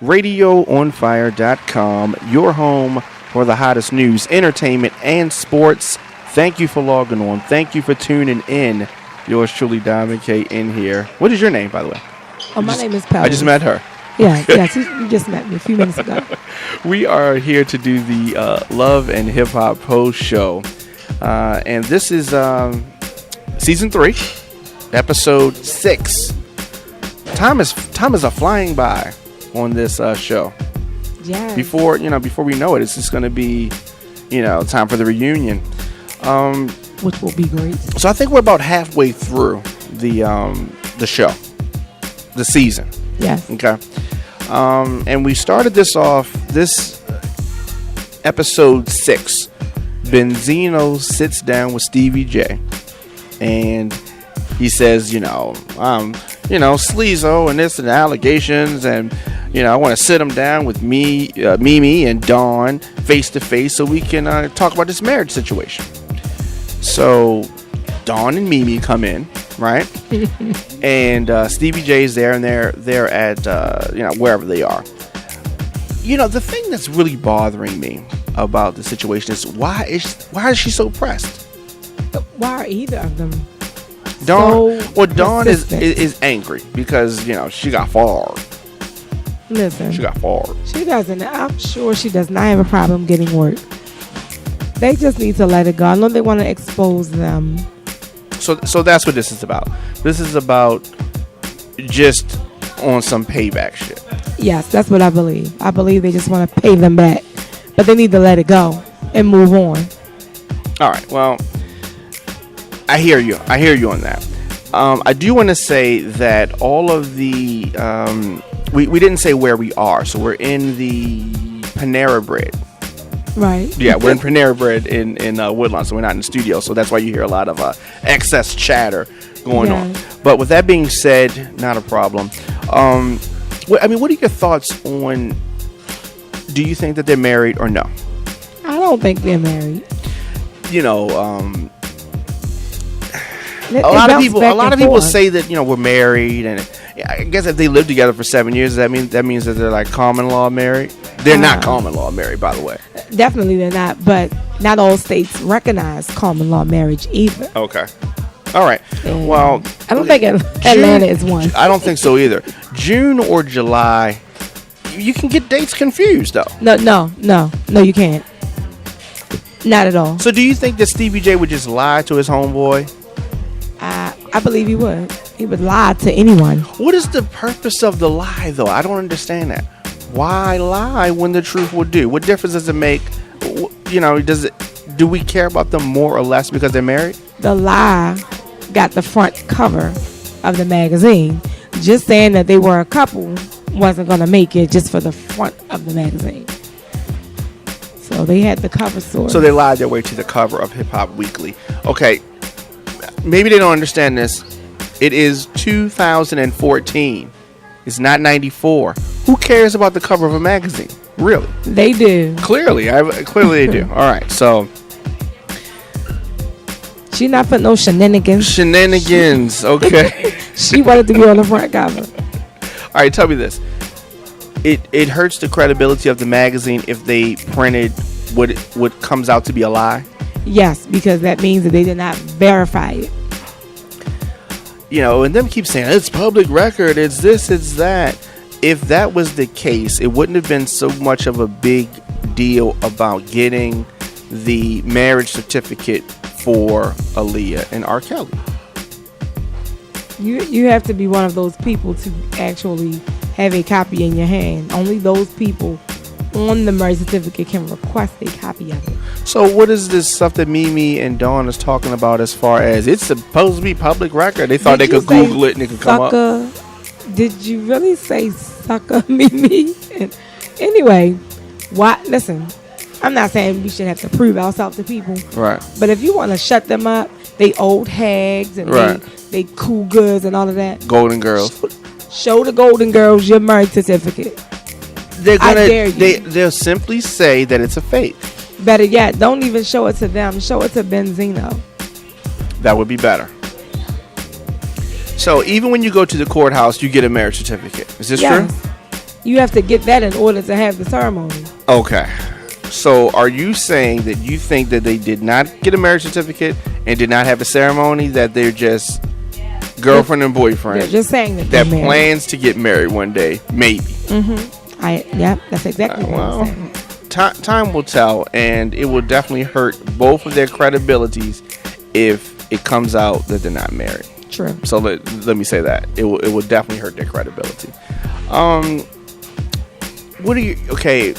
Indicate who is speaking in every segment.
Speaker 1: RadioOnFire.com, your home for the hottest news, entertainment, and sports. Thank you for logging on. Thank you for tuning in. Yours truly, Diamond K, in here. What is your name, by the way?
Speaker 2: Oh, my name is Pell.
Speaker 1: I just met her.
Speaker 2: Yeah, yes, you just met me a few minutes ago.
Speaker 1: We are here to do the Love and Hip Hop Post Show. And this is Season 3, Episode 6. Time is a flying by on this show.
Speaker 2: Yeah.
Speaker 1: Before we know it, it's just going to be, time for the reunion.
Speaker 2: Which will be great.
Speaker 1: So I think we're about halfway through the show, the season.
Speaker 2: Yes.
Speaker 1: Okay. And we started this episode 6. Benzino sits down with Stevie J, and he says, sleazo and this and allegations, and I want to sit him down with Mimi and Dawn face to face so we can talk about this marriage situation. So Dawn and Mimi come in, right? And Stevie J's there, and they're at wherever they are. The thing that's really bothering me about the situation is why is she so pressed?
Speaker 2: Why are either of them?
Speaker 1: Dawn is angry because she got fired.
Speaker 2: Listen,
Speaker 1: she got fired.
Speaker 2: She doesn't. I'm sure she does not have a problem getting work. They just need to let it go. I know they want to expose them.
Speaker 1: So that's what this is about. This is about just on some payback shit.
Speaker 2: Yes, that's what I believe. I believe they just want to pay them back, but they need to let it go and move on.
Speaker 1: All right. Well, I hear you on that. I do want to say that all of the we didn't say where we are, so we're in the Panera Bread.
Speaker 2: Right.
Speaker 1: Yeah, we're in Panera Bread in Woodlawn, so we're not in the studio, so that's why you hear a lot of excess chatter going on. But with that being said, not a problem. What are your thoughts on? Do you think that they're married or no?
Speaker 2: I don't think they're married.
Speaker 1: A lot of people say that we're married, and I guess if they live together for 7 years, that means that they're like common law married. They're not common law married, by the way.
Speaker 2: Definitely they're not, but not all states recognize common law marriage either.
Speaker 1: Okay. All right.
Speaker 2: And
Speaker 1: well,
Speaker 2: I don't think Atlanta is one.
Speaker 1: I don't think so either. June or July, you can get dates confused though.
Speaker 2: No, you can't. Not at all.
Speaker 1: So do you think that Stevie J would just lie to his homeboy?
Speaker 2: I believe he would. He would lie to anyone.
Speaker 1: What is the purpose of the lie, though? I don't understand that. Why lie when the truth will do? What difference does it make? Do we care about them more or less because they're married?
Speaker 2: The lie got the front cover of the magazine. Just saying that they were a couple wasn't going to make it just for the front of the magazine. So they had the cover story.
Speaker 1: So they lied their way to the cover of Hip Hop Weekly. Okay. Maybe they don't understand this. It is 2014. It's not 94. Who cares about the cover of a magazine? Really?
Speaker 2: They do.
Speaker 1: Clearly they do. All right, so
Speaker 2: she not for no shenanigans.
Speaker 1: Okay.
Speaker 2: She wanted to be on the front cover.
Speaker 1: All right, tell me this. It hurts the credibility of the magazine if they printed what comes out to be a lie.
Speaker 2: Yes, because that means that they did not verify it.
Speaker 1: And them keep saying it's public record, it's this, it's that. If that was the case, it wouldn't have been so much of a big deal about getting the marriage certificate for Aaliyah and R. Kelly.
Speaker 2: You have to be one of those people to actually have a copy in your hand. Only those people on the marriage certificate can request a copy of it.
Speaker 1: So what is this stuff that Mimi and Dawn is talking about as far as it's supposed to be public record? They thought they could Google it and it could come up.
Speaker 2: Did you really say sucker, Mimi? Anyway, listen, I'm not saying we should have to prove ourselves to people.
Speaker 1: Right.
Speaker 2: But if you want to shut them up, they old hags and they cougars and all of that.
Speaker 1: Golden girls.
Speaker 2: Show the Golden Girls your marriage certificate.
Speaker 1: They'll simply say that it's a fake.
Speaker 2: Better yet, don't even show it to them. Show it to Benzino.
Speaker 1: That would be better. So even when you go to the courthouse, you get a marriage certificate. Is this true?
Speaker 2: You have to get that in order to have the ceremony.
Speaker 1: Okay. So are you saying that you think that they did not get a marriage certificate and did not have a ceremony, that they're just girlfriend and boyfriend?
Speaker 2: They're just saying
Speaker 1: that plans to get married one day, maybe.
Speaker 2: That's exactly what I'm saying.
Speaker 1: Time will tell, and it will definitely hurt both of their credibilities if it comes out that they're not married.
Speaker 2: True.
Speaker 1: So let me say that it will definitely hurt their credibility. Okay,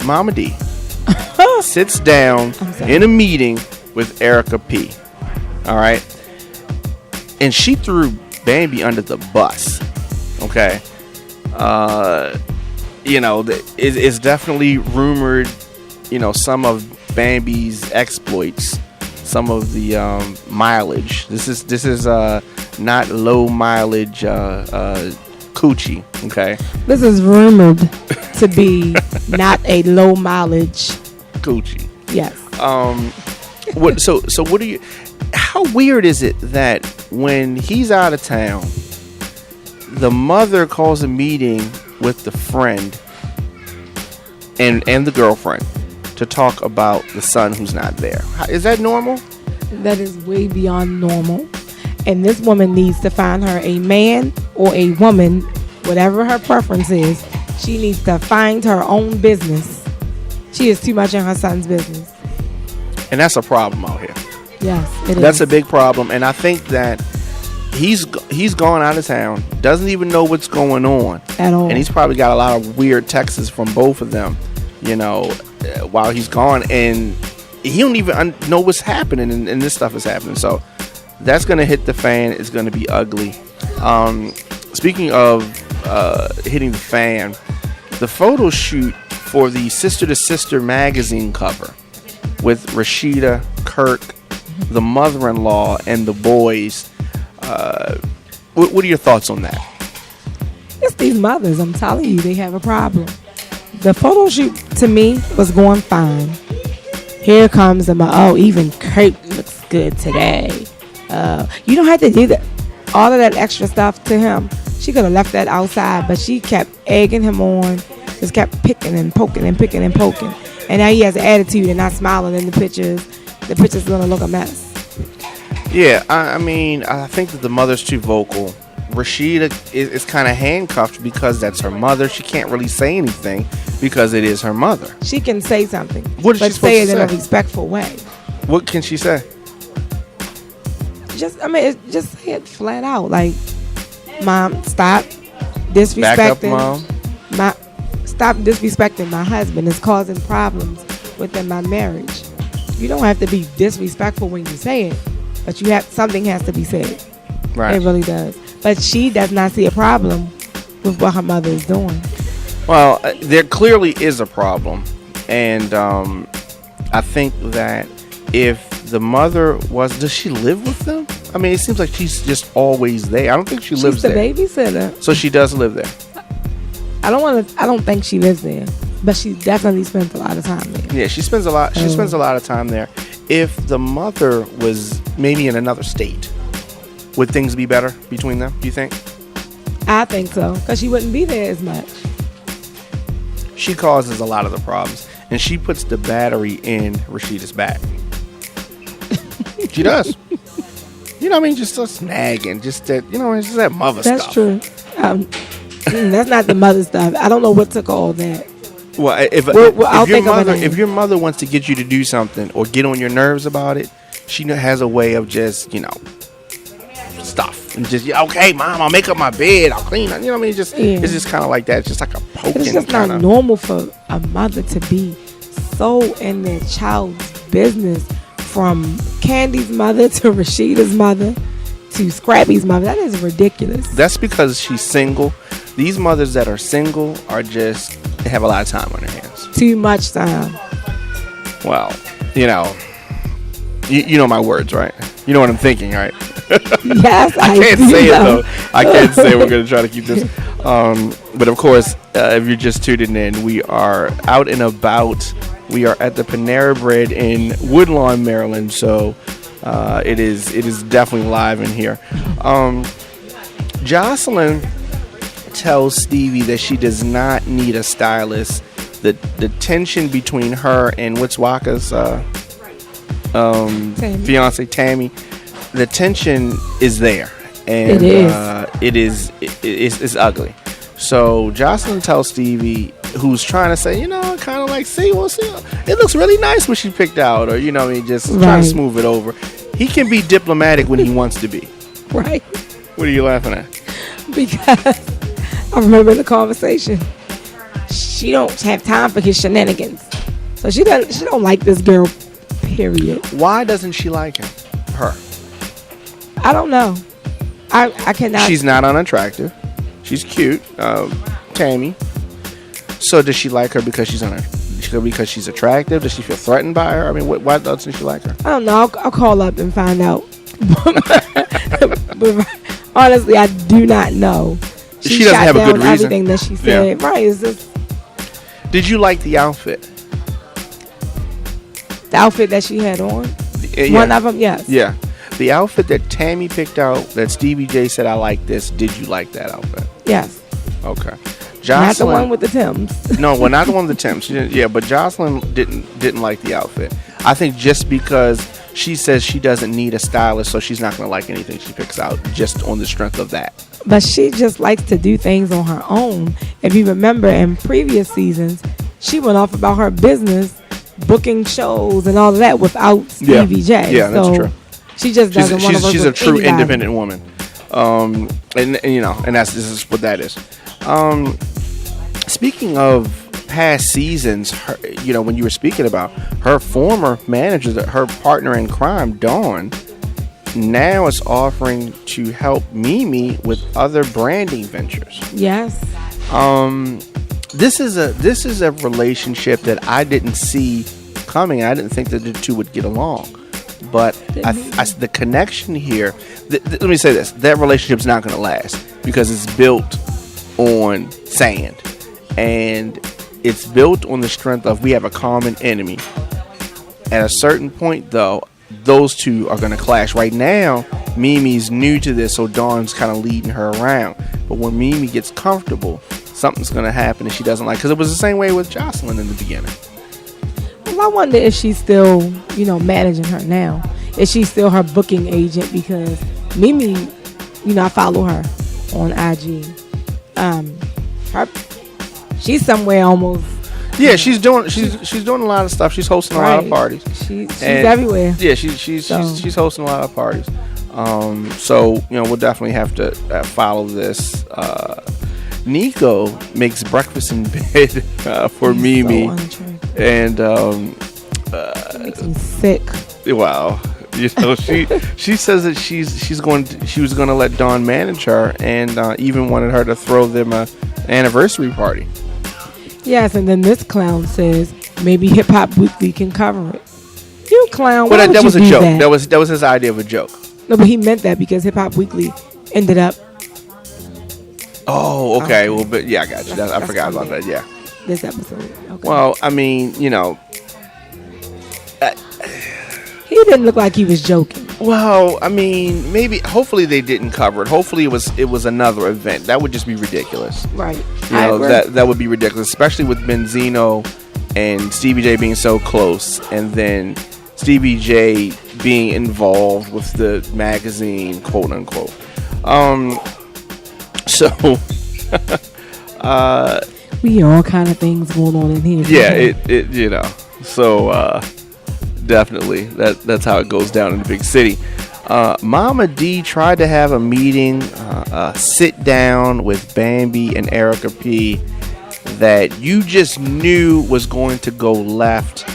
Speaker 1: Mama Dee sits down in a meeting with Erica P. All right, and she threw Bambi under the bus. Okay, it's definitely rumored. Some of Bambi's exploits, some of the mileage. This is not low mileage coochie. Okay, this is
Speaker 2: rumored to be not a low mileage
Speaker 1: coochie.
Speaker 2: Yes.
Speaker 1: So what do you? How weird is it that when he's out of town, the mother calls a meeting with the friend and the girlfriend to talk about the son who's not there? Is that normal?
Speaker 2: That is way beyond normal. And this woman needs to find her a man or a woman, whatever her preference is. She needs to find her own business. She is too much in her son's business.
Speaker 1: And that's a problem out here.
Speaker 2: Yes, it is.
Speaker 1: That's a big problem. And I think that he's gone out of town, doesn't even know what's going on
Speaker 2: at all.
Speaker 1: And he's probably got a lot of weird texts from both of them, while he's gone. And he don't even know what's happening, and this stuff is happening. So that's going to hit the fan. It's going to be ugly. Speaking of hitting the fan, the photo shoot for the Sister to Sister magazine cover with Rashida, Kirk, the mother-in-law, and the boys. What are your thoughts on that?
Speaker 2: It's these mothers. I'm telling you, they have a problem. The photo shoot to me was going fine. Here comes even Kirk looks good today. You don't have to do that. All of that extra stuff to him. She could have left that outside, but she kept egging him on. Just kept picking and poking and picking and poking. And now he has an attitude and not smiling in the pictures. The picture's gonna look a mess.
Speaker 1: Yeah, I think that the mother's too vocal. Rashida is kind of handcuffed because that's her mother. She can't really say anything because it is her mother.
Speaker 2: She can say something,
Speaker 1: but
Speaker 2: say it in a respectful way.
Speaker 1: What can she say?
Speaker 2: Just say it flat out. Like, Mom, stop disrespecting.
Speaker 1: Back up, Mom.
Speaker 2: Stop disrespecting my husband. It's causing problems within my marriage. You don't have to be disrespectful when you say it, but something has to be said.
Speaker 1: Right.
Speaker 2: It really does. But she does not see a problem with what her mother is doing.
Speaker 1: Well, there clearly is a problem, and I think that if the mother does she live with them? I mean, it seems like she's just always there. I don't think she's lives there.
Speaker 2: She's the babysitter.
Speaker 1: So she does live there.
Speaker 2: I don't think she lives there, but she definitely spends a lot of time there.
Speaker 1: Yeah, she spends a lot of time there. If the mother was maybe in another state, would things be better between them, do you think?
Speaker 2: I think so, because she wouldn't be there as much.
Speaker 1: She causes a lot of the problems, and she puts the battery in Rashida's back. She does. Just a nagging, just that, it's just that mother
Speaker 2: stuff.
Speaker 1: That's
Speaker 2: true. That's not the mother stuff. I don't know what took all that.
Speaker 1: Well, if your mother wants to get you to do something or get on your nerves about it, she has a way of just, stuff and just okay, Mom, I'll make up my bed, I'll clean it. It's just kind of like that. It's just like a poking.
Speaker 2: It's just not normal for a mother to be so in their child's business, from Candy's mother to Rashida's mother to Scrappy's mother. That is ridiculous.
Speaker 1: That's because she's single. These mothers that are single are they have a lot of time on their hands.
Speaker 2: Too much time.
Speaker 1: Well, you know my words, right? You know what I'm thinking, right?
Speaker 2: Yes, I
Speaker 1: can't
Speaker 2: do
Speaker 1: say
Speaker 2: know.
Speaker 1: it though. I can't say we're going to try to keep this. But of course, if you're just tuning in, we are out and about. We are at the Panera Bread in Woodlawn, Maryland. So it is definitely live in here. Jocelyn tells Stevie that she does not need a stylist. The tension between her and what's Waka's fiance Tammy, the tension is there, and it's ugly. So Jocelyn tells Stevie, who's trying to say, kind of like, see, it looks really nice what she picked out, or just trying to smooth it over. He can be diplomatic when he wants to be.
Speaker 2: Right.
Speaker 1: What are you laughing at?
Speaker 2: Because I remember the conversation. She don't have time for his shenanigans, so she don't like this girl. Period.
Speaker 1: Why doesn't she like him? Her.
Speaker 2: I don't know. I cannot.
Speaker 1: She's not unattractive. She's cute, Tammy. So does she like her because because she's attractive? Does she feel threatened by her? I mean, why doesn't she like her?
Speaker 2: I don't know. I'll call up and find out. But honestly, I do not know.
Speaker 1: She doesn't have a good reason.
Speaker 2: Everything that she said, yeah. Right? Is this?
Speaker 1: Did you like the outfit?
Speaker 2: The outfit that she had on?
Speaker 1: Yeah.
Speaker 2: One of them, yes.
Speaker 1: Yeah. The outfit that Tammy picked out, that Stevie J said, I like this. Did you like that outfit?
Speaker 2: Yes.
Speaker 1: Okay.
Speaker 2: Jocelyn, not the one with the Timbs.
Speaker 1: No, well, not the one with the Timbs. She didn't, yeah, but Jocelyn didn't like the outfit. I think just because she says she doesn't need a stylist, so she's not going to like anything she picks out just on the strength of that.
Speaker 2: But she just likes to do things on her own. If you remember in previous seasons, she went off about her business, booking shows and all of that without Stevie J.
Speaker 1: Yeah, that's true.
Speaker 2: She just doesn't want to work
Speaker 1: She's
Speaker 2: with
Speaker 1: a true
Speaker 2: anybody.
Speaker 1: independent woman, and this is what that is. Speaking of past seasons, when you were speaking about her former manager, her partner in crime, Dawn, now is offering to help Mimi with other branding ventures.
Speaker 2: Yes.
Speaker 1: This is a relationship that I didn't see coming. I didn't think that the two would get along. But the connection here, let me say this, that relationship's not going to last because it's built on sand. And it's built on the strength of we have a common enemy. At a certain point, though, those two are going to clash. Right now, Mimi's new to this, so Dawn's kind of leading her around. But when Mimi gets comfortable, something's going to happen and she doesn't like. Because it was the same way with Jocelyn in the beginning.
Speaker 2: Well, I wonder if she's still, managing her now. Is she still her booking agent? Because Mimi, I follow her on IG. She's somewhere almost.
Speaker 1: Yeah, she's doing a lot of stuff. She's hosting a lot of parties.
Speaker 2: She's everywhere.
Speaker 1: Yeah, she's hosting a lot of parties. So we'll definitely have to follow this. Nico makes breakfast in bed for Mimi, and
Speaker 2: makes me sick.
Speaker 1: Wow, she says that she was going to let Dawn manage her, and even wanted her to throw them a anniversary party.
Speaker 2: Yes, and then this clown says maybe Hip Hop Weekly can cover it. You clown!
Speaker 1: Well, that was a joke. That was his idea of a joke.
Speaker 2: No, but he meant that because Hip Hop Weekly ended up.
Speaker 1: Oh, okay. Well, but yeah, I got you. I forgot about that. Yeah.
Speaker 2: This episode. Okay.
Speaker 1: Well, I mean,
Speaker 2: he didn't look like he was joking.
Speaker 1: Well, I mean, maybe. Hopefully, they didn't cover it. Hopefully, it was another event. That would just be ridiculous.
Speaker 2: Right.
Speaker 1: That would be ridiculous, especially with Benzino and Stevie J being so close, and then Stevie J being involved with the magazine, quote unquote. So,
Speaker 2: we hear all kind of things going on in here.
Speaker 1: Yeah, so definitely that's how it goes down in the big city. Mama Dee tried to have a meeting, sit down with Bambi and Erica P that you just knew was going to go left.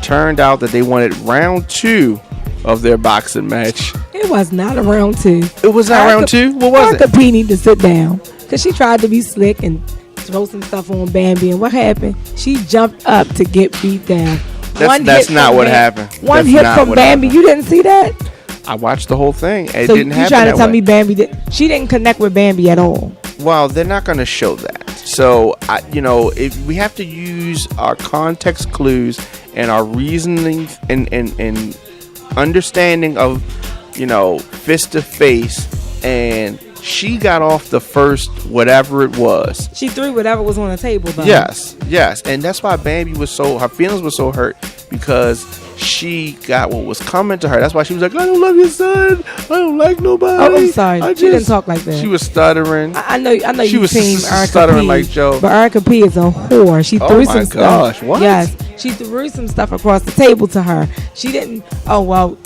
Speaker 1: Turned out that they wanted round 2 of their boxing match.
Speaker 2: It was not a round 2.
Speaker 1: It was not round 2? What was
Speaker 2: Erica P need to sit down because she tried to be slick and throw some stuff on Bambi, and what happened? She jumped up to get beat down.
Speaker 1: That's not what happened.
Speaker 2: One hit from Bambi. You didn't see that?
Speaker 1: I watched the whole thing. It
Speaker 2: so
Speaker 1: didn't happen.
Speaker 2: You trying to tell me Bambi she didn't connect with Bambi at all?
Speaker 1: Well, they're not going to show that. So, if we have to use our context clues and our reasoning and understanding of, fist to face and she got off the first whatever it was.
Speaker 2: She threw whatever was on the table, though.
Speaker 1: Yes, and that's why Bambi was her feelings were so hurt, because she got what was coming to her. That's why she was like, I don't love your son. I don't like nobody.
Speaker 2: Oh, I'm sorry. She didn't talk like that.
Speaker 1: She was stuttering.
Speaker 2: I know
Speaker 1: she
Speaker 2: you
Speaker 1: was
Speaker 2: team Erica
Speaker 1: stuttering
Speaker 2: P,
Speaker 1: like Joe.
Speaker 2: But Erica P is a whore. She threw some stuff.
Speaker 1: Oh my gosh, what?
Speaker 2: Yes, she threw some stuff across the table to her. She didn't. Oh well.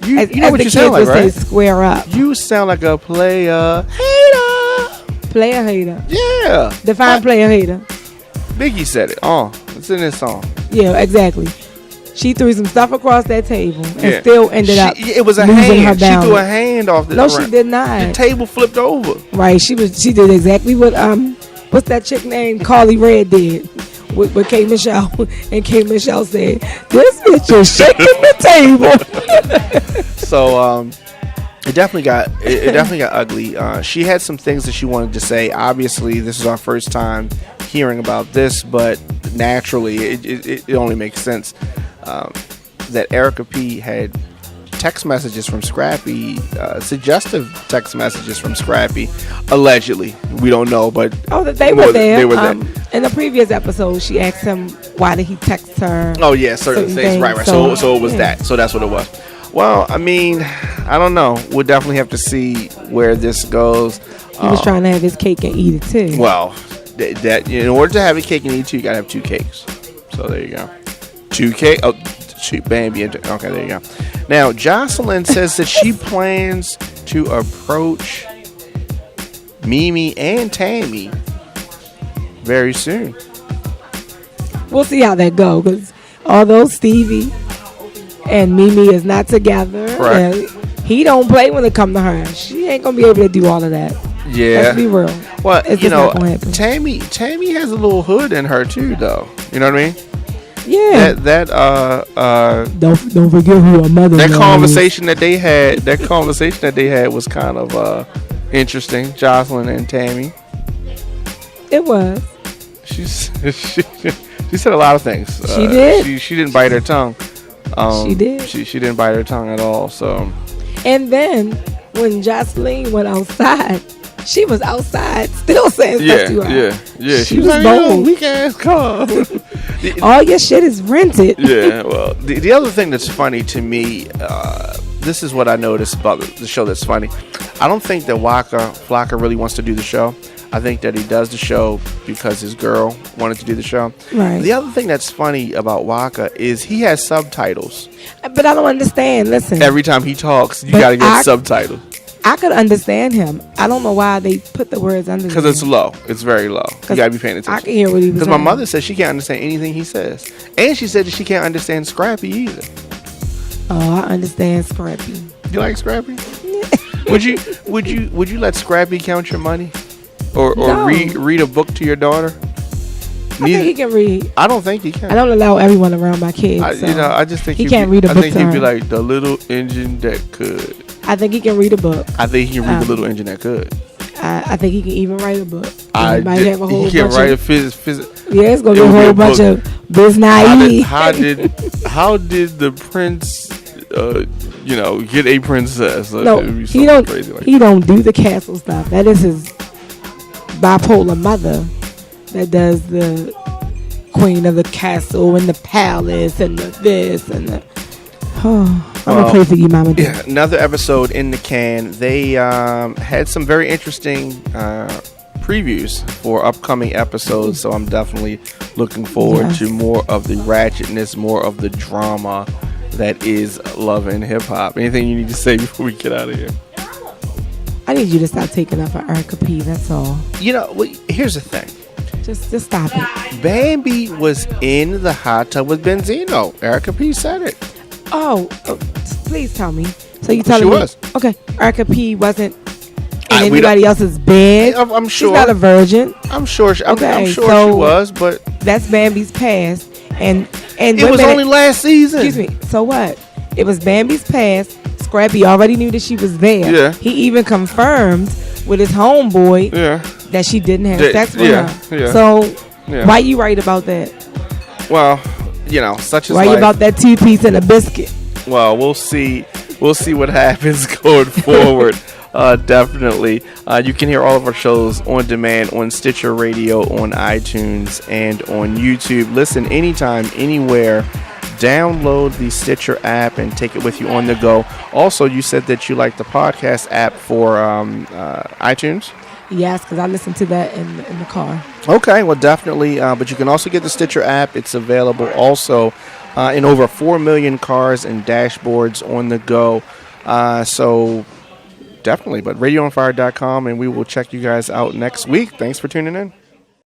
Speaker 1: You know
Speaker 2: as
Speaker 1: what
Speaker 2: the
Speaker 1: you
Speaker 2: kids
Speaker 1: sound like,
Speaker 2: would
Speaker 1: right?
Speaker 2: say, square up.
Speaker 1: You sound like a player hater.
Speaker 2: Player hater.
Speaker 1: Yeah.
Speaker 2: Define player hater.
Speaker 1: Biggie said it. Oh, it's in this song.
Speaker 2: Yeah, exactly. She threw some stuff across that table and still ended up.
Speaker 1: It was a
Speaker 2: losing
Speaker 1: hand.
Speaker 2: Her
Speaker 1: she threw a hand off the.
Speaker 2: No, she did not.
Speaker 1: The table flipped over.
Speaker 2: Right. She did exactly what what's that chick named Carly Red did with K Michelle, and K Michelle said, "This bitch is shaking the table."
Speaker 1: So it definitely got ugly. She had some things that she wanted to say. Obviously, this is our first time hearing about this, but naturally, it only makes sense that Erica P had text messages from Scrappy, suggestive text messages from Scrappy, allegedly. We don't know, but
Speaker 2: they were there.
Speaker 1: They were there.
Speaker 2: In the previous episode, she asked him why did he text her.
Speaker 1: Oh yeah, certain things. Right. So it was that. So that's what it was. Well, I mean, I don't know. We'll definitely have to see where this goes.
Speaker 2: He was trying to have his cake and eat it too.
Speaker 1: Well, that in order to have a cake and eat it too, you gotta have 2 cakes. So there you go. 2 cake. Oh, 2 Bambi. Okay, there you go. Now, Jocelyn says that she plans to approach Mimi and Tammy very soon.
Speaker 2: We'll see how that goes, because although Stevie and Mimi is not together,
Speaker 1: right,
Speaker 2: he don't play when it come to her. She ain't gonna be able to do all of that.
Speaker 1: Yeah,
Speaker 2: let's be real.
Speaker 1: Well, Tammy has a little hood in her too, though. You know what I mean?
Speaker 2: Yeah. Don't forget who her mother.
Speaker 1: That conversation that they had was kind of interesting. Jocelyn and Tammy.
Speaker 2: It was.
Speaker 1: She said a lot of things.
Speaker 2: She did.
Speaker 1: She didn't bite her tongue.
Speaker 2: She did.
Speaker 1: She didn't bite her tongue at all. So.
Speaker 2: And then when Jocelyn went outside, she was outside still saying stuff to her.
Speaker 1: Yeah.
Speaker 2: She was bold.
Speaker 1: Weak ass car.
Speaker 2: All your shit is rented.
Speaker 1: Yeah. Well, the other thing that's funny to me, this is what I noticed about the show that's funny. I don't think that Flocka really wants to do the show. I think that he does the show because his girl wanted to do the show.
Speaker 2: Right.
Speaker 1: The other thing that's funny about Waka is he has subtitles.
Speaker 2: But I don't understand. Listen.
Speaker 1: Every time he talks, you got to get subtitles.
Speaker 2: I could understand him. I don't know why they put the words under.
Speaker 1: Because it's low. It's very low. You got to be paying attention.
Speaker 2: I can hear what he was saying.
Speaker 1: Because my mother said she can't understand anything he says. And she said that she can't understand Scrappy either.
Speaker 2: Oh, I understand Scrappy.
Speaker 1: You like Scrappy? Would you let Scrappy count your money? Or
Speaker 2: No.
Speaker 1: read a book to your daughter?
Speaker 2: I think he can read.
Speaker 1: I don't think he can.
Speaker 2: I don't allow everyone around my kids.
Speaker 1: I just think
Speaker 2: he can't read a book. I
Speaker 1: think he'd be like the little engine that could.
Speaker 2: I think he can read a book.
Speaker 1: I think he can read the little engine that could.
Speaker 2: I think he can even write a book.
Speaker 1: He can write a physics.
Speaker 2: Yeah, it's gonna be a whole bunch of business.
Speaker 1: How did the prince, get a princess?
Speaker 2: No, he don't. He don't do the castle stuff. That is his bipolar mother that does the queen of the castle and the palace and the this and the. Oh, I'm gonna pray for you, Mama Dee.
Speaker 1: Yeah, another episode in the can. They had some very interesting previews for upcoming episodes, so I'm definitely looking forward to more of the ratchetness, more of the drama that is Love and Hip Hop. Anything you need to say before we get out of here?
Speaker 2: I need you to stop taking up for Erica P. That's all.
Speaker 1: Here's the thing.
Speaker 2: Just stop it.
Speaker 1: Bambi was in the hot tub with Benzino. Erica P said it.
Speaker 2: Oh, please tell me. So you telling me? She was. Okay, Erica P wasn't in anybody else's bed.
Speaker 1: I'm sure.
Speaker 2: She's not a virgin.
Speaker 1: I'm sure. I'm sure
Speaker 2: so
Speaker 1: she was, but
Speaker 2: that's Bambi's past. And
Speaker 1: it was only last season.
Speaker 2: Excuse me. So what? It was Bambi's past. Scrappy already knew that she was there.
Speaker 1: Yeah.
Speaker 2: He even confirmed with his homeboy that she didn't have sex with her. Yeah. So why you right about that?
Speaker 1: Well, such as
Speaker 2: why you about that 2-piece and a biscuit?
Speaker 1: Well, we'll see what happens going forward. Definitely. You can hear all of our shows on demand on Stitcher Radio, on iTunes, and on YouTube. Listen anytime, anywhere. Download the Stitcher app and take it with you on the go. Also, you said that you like the podcast app for iTunes?
Speaker 2: Yes, because I listen to that in the car.
Speaker 1: Okay, well, definitely. But you can also get the Stitcher app. It's available also in over 4 million cars and dashboards on the go. So definitely. But radioonfire.com, and we will check you guys out next week. Thanks for tuning in.